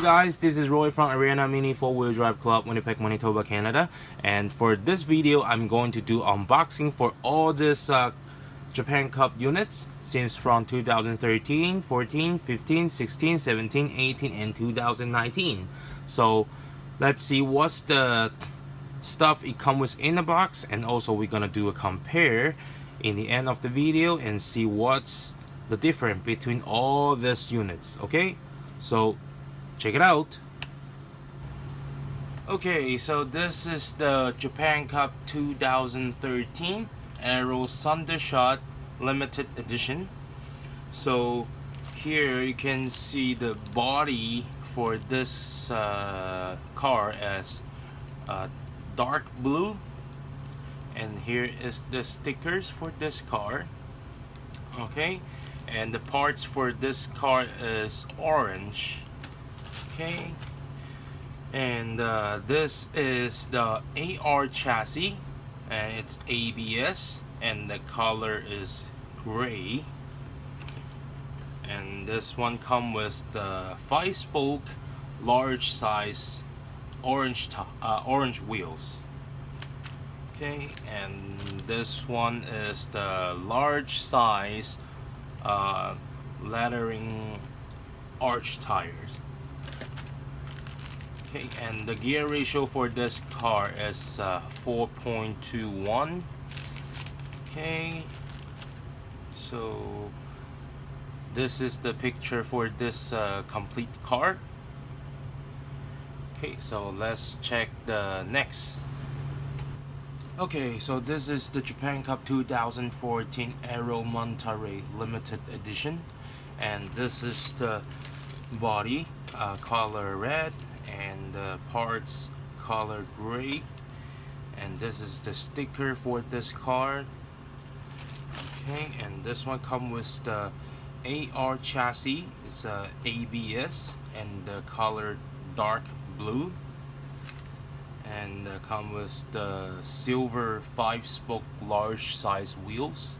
guys, this is Roy from Arena Mini 4-Wheel Drive Club, Winnipeg, Manitoba, Canada. And for this video, I'm going to do unboxing for all this Japan Cup units since from 2013, 14, 15, 16, 17, 18, and 2019. So let's see what's the stuff it comes with in the box, and also we're gonna do a compare in the end of the video and see what's the difference between all these units. Okay, so check it out. Okay, so this is the Japan Cup 2013 Aero Thundershot Limited Edition. So here you can see the body for this car as dark blue, and here is the stickers for this car. Okay, and the parts for this car is orange. Okay, and this is the AR chassis, and it's ABS, and the color is gray. And this one comes with the 5-spoke large size orange wheels. Okay, and this one is the large size lettering arch tires. Okay, and the gear ratio for this car is 4.21. Okay, so this is the picture for this complete car. Okay, so let's check the next. Okay, so this is the Japan Cup 2014 Aero Monterey Limited Edition, and this is the body color red, and the parts color gray, and this is the sticker for this car. Okay, and this one comes with the AR chassis. It's a ABS, and the color dark blue, and come with the silver 5-spoke large size wheels.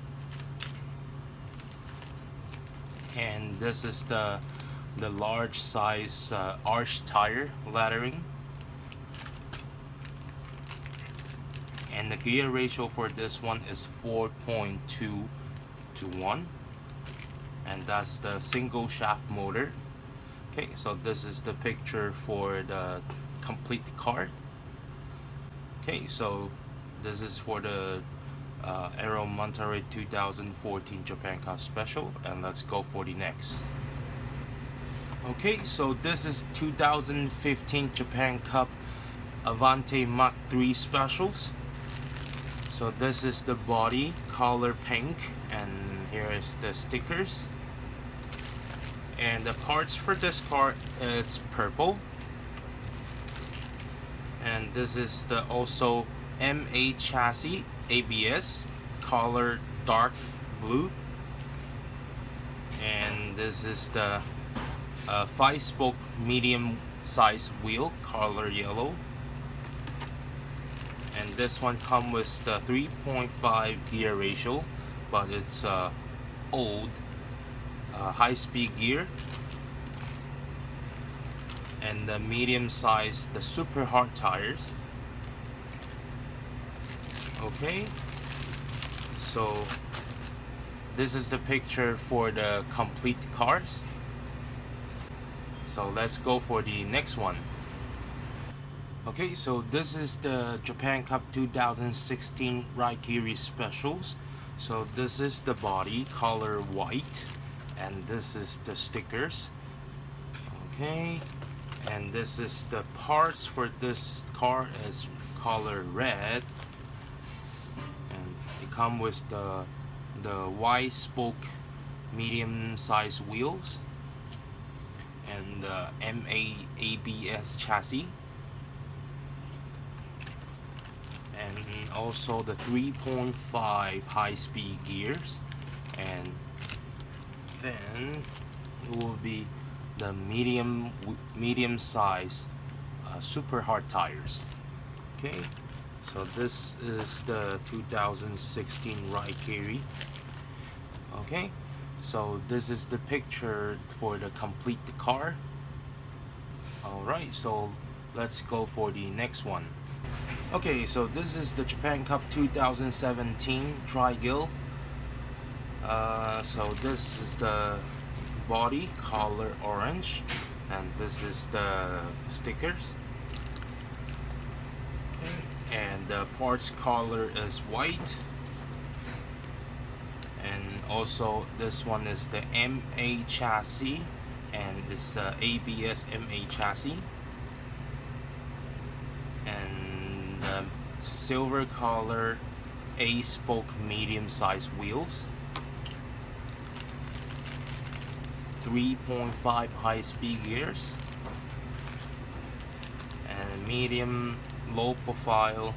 And this is the large size arch tire lettering, and the gear ratio for this one is 4.2 to 1, and that's the single shaft motor. Okay, so this is the picture for the complete car. Okay, so this is for the Aero Monterey 2014 Japan Cup Special, and let's go for the next. Okay, so this is 2015 Japan Cup Avante Mach 3 Specials. So this is the body color pink, and here is the stickers. And the parts for this car, it's purple, and this is the also MA chassis ABS color dark blue, and this is the 5-spoke medium size wheel color yellow, and this one comes with the 3.5 gear ratio, but it's old high-speed gear, and the medium size, the super hard tires. Okay, so this is the picture for the complete cars. So let's go for the next one. Okay, so this is the Japan Cup 2016 Raikiri Specials. So this is the body color white, and this is the stickers. Okay, and this is the parts for this car is color red, and it comes with the Y-spoke medium size wheels, and the MA ABS chassis, and also the 3.5 high-speed gears, and then it will be the medium size super hard tires. Okay, so this is the 2016 Raikiri. Okay, so this is the picture for the complete car. Alright, so let's go for the next one. Okay, so this is the Japan Cup 2017 Tri-Gill. So this is the body color orange, and this is the stickers. Okay. And the parts color is white, and also this one is the MA chassis, and it's ABS MA chassis, and silver color A spoke medium size wheels, 3.5 high speed gears, and medium low profile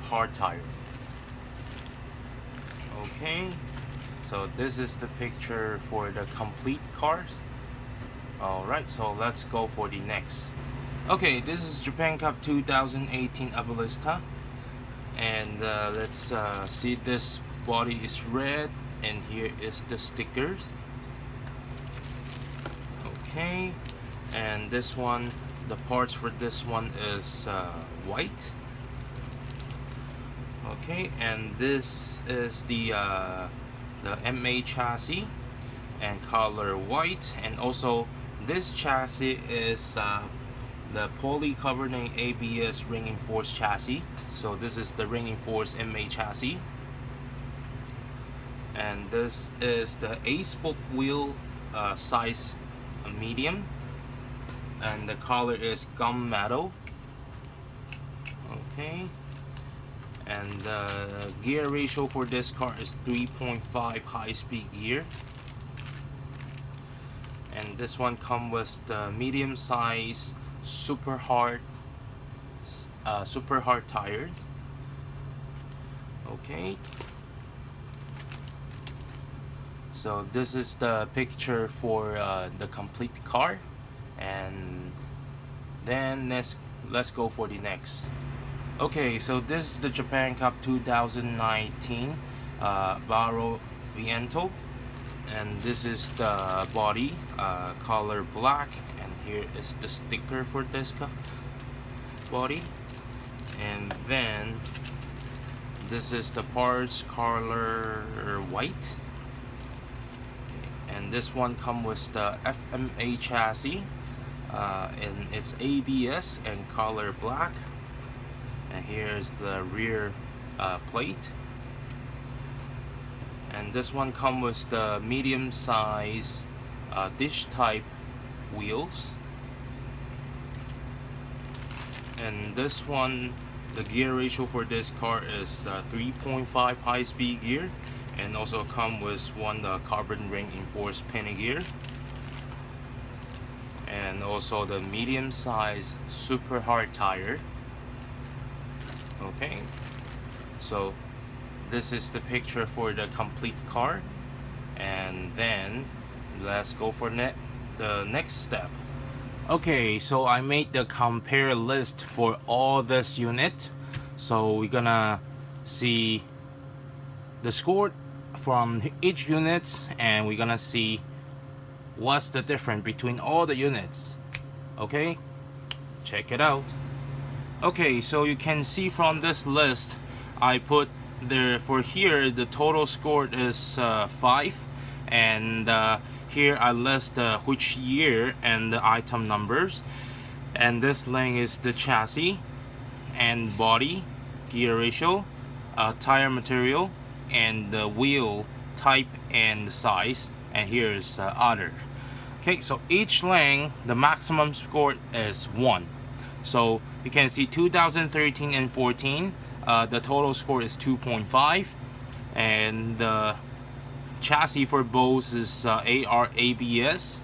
hard tire. Okay, so this is the picture for the complete cars. Alright, so let's go for the next. Okay, this is Japan Cup 2018 Avalista, and let's see, this body is red, and here is the stickers. Okay, and this one, the parts for this one is white. Okay, and this is the MA chassis and color white, and also this chassis is the polycarbonate ABS ring enforced chassis. So this is the ring enforced MA chassis, and this is the A spoke wheel size medium, and the color is gunmetal. Okay, and the gear ratio for this car is 3.5 high speed gear, and this one comes with the medium size super hard tires. Okay, so this is the picture for the complete car, and then let's go for the next. Okay, so this is the Japan Cup 2019 Barro Viento, and this is the body color black, and here is the sticker for this body, and then this is the parts color white. Okay, and this one comes with the FMA chassis, and it's ABS and color black, and here's the rear plate, and this one comes with the medium size dish type wheels, and this one, the gear ratio for this car is 3.5 high speed gear, and also come with one carbon ring enforced penny gear, and also the medium size super hard tire. Okay, so this is the picture for the complete car, and then let's go for the next step. Okay, so I made the compare list for all this unit, so we're gonna see the score from each unit, and we're gonna see what's the difference between all the units. Okay, check it out. Okay, so you can see from this list, I put there for here the total score is 5, and here I list which year and the item numbers, and this link is the chassis and body, gear ratio, tire material, and the wheel type and size, and here's other. Okay, so each lane the maximum score is 1. So you can see 2013 and 14, the total score is 2.5, and the chassis for both is AR ABS,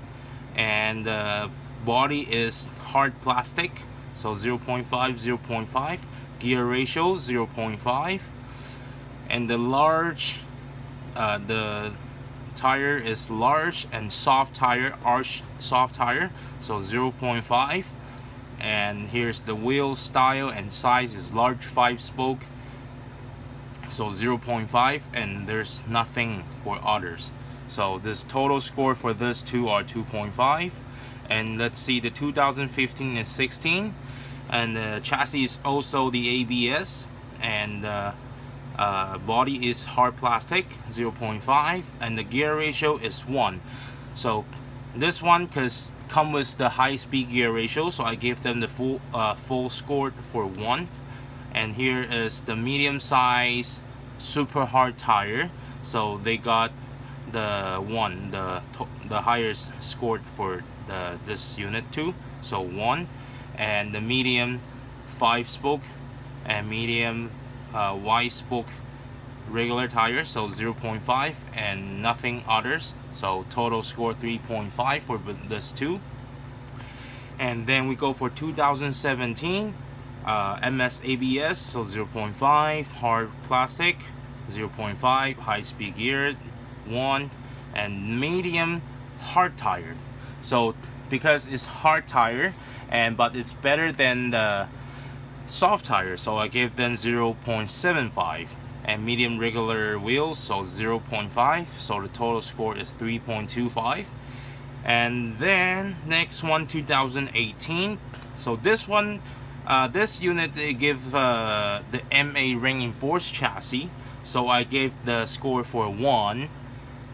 and the body is hard plastic, so 0.5, 0.5, gear ratio 0.5, and the large, the tire is large, and soft tire, arch soft tire, so 0.5. And here's the wheel style and size is large 5 spoke, so 0.5, and there's nothing for others. So this total score for this two are 2.5, And let's see, the 2015 is 16, and the chassis is also the ABS, and body is hard plastic 0.5, and the gear ratio is 1. So this one, because come with the high speed gear ratio, so I gave them the full score for 1. And here is the medium size super hard tire, so they got the 1, the highest scored for this unit too, so 1. And the medium 5 spoke and medium Y spoke regular tire, so 0.5, and nothing others, so total score 3.5 for this two. And then we go for 2017 MS ABS, so 0.5, hard plastic 0.5, high speed gear 1, and medium hard tire. So because it's hard tire, but it's better than the soft tire, so I gave them 0.75. And medium regular wheels, so 0.5, so the total score is 3.25. And then next one, 2018. So this one, this unit, they give the MA reinforced chassis, so I gave the score for 1.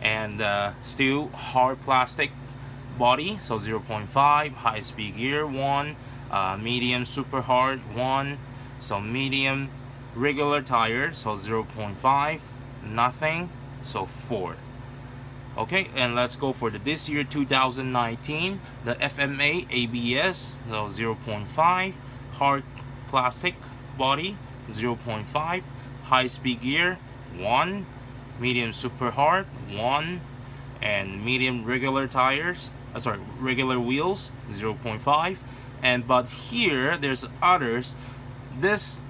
And still hard plastic body, so 0.5, high speed gear 1, medium super hard 1, so medium regular tire, so 0.5, nothing, so 4. Okay, and let's go for this year 2019, the FMA ABS, so 0.5, hard plastic body 0.5, high speed gear 1, medium super hard 1, and medium regular tires, regular wheels 0.5. And but here there's others. This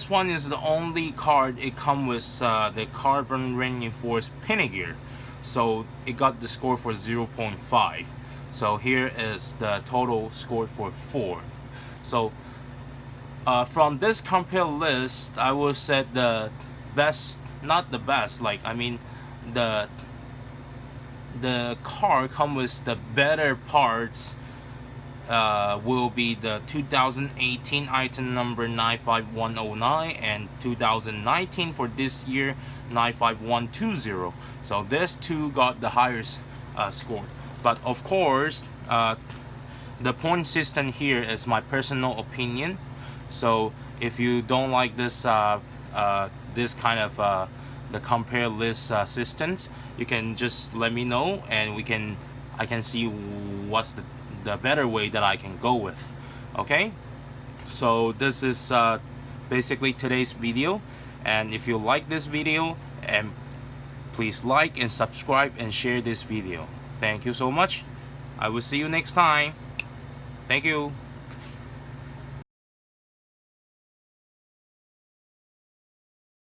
one is the only card it come with the carbon reinforced pinion gear, so it got the score for 0.5. So here is the total score for 4. So from this compare list, I will say the best, not the best, like I mean the car come with the better parts will be the 2018 item number 95109 and 2019 for this year 95120. So this two got the highest score. But of course, the point system here is my personal opinion. So if you don't like this this kind of the compare list systems, you can just let me know, and I can see what's the better way that I can go with. Okay, so this is basically today's video, and if you like this video, and please like and subscribe and share this video. Thank you so much. I will see you next time. Thank you.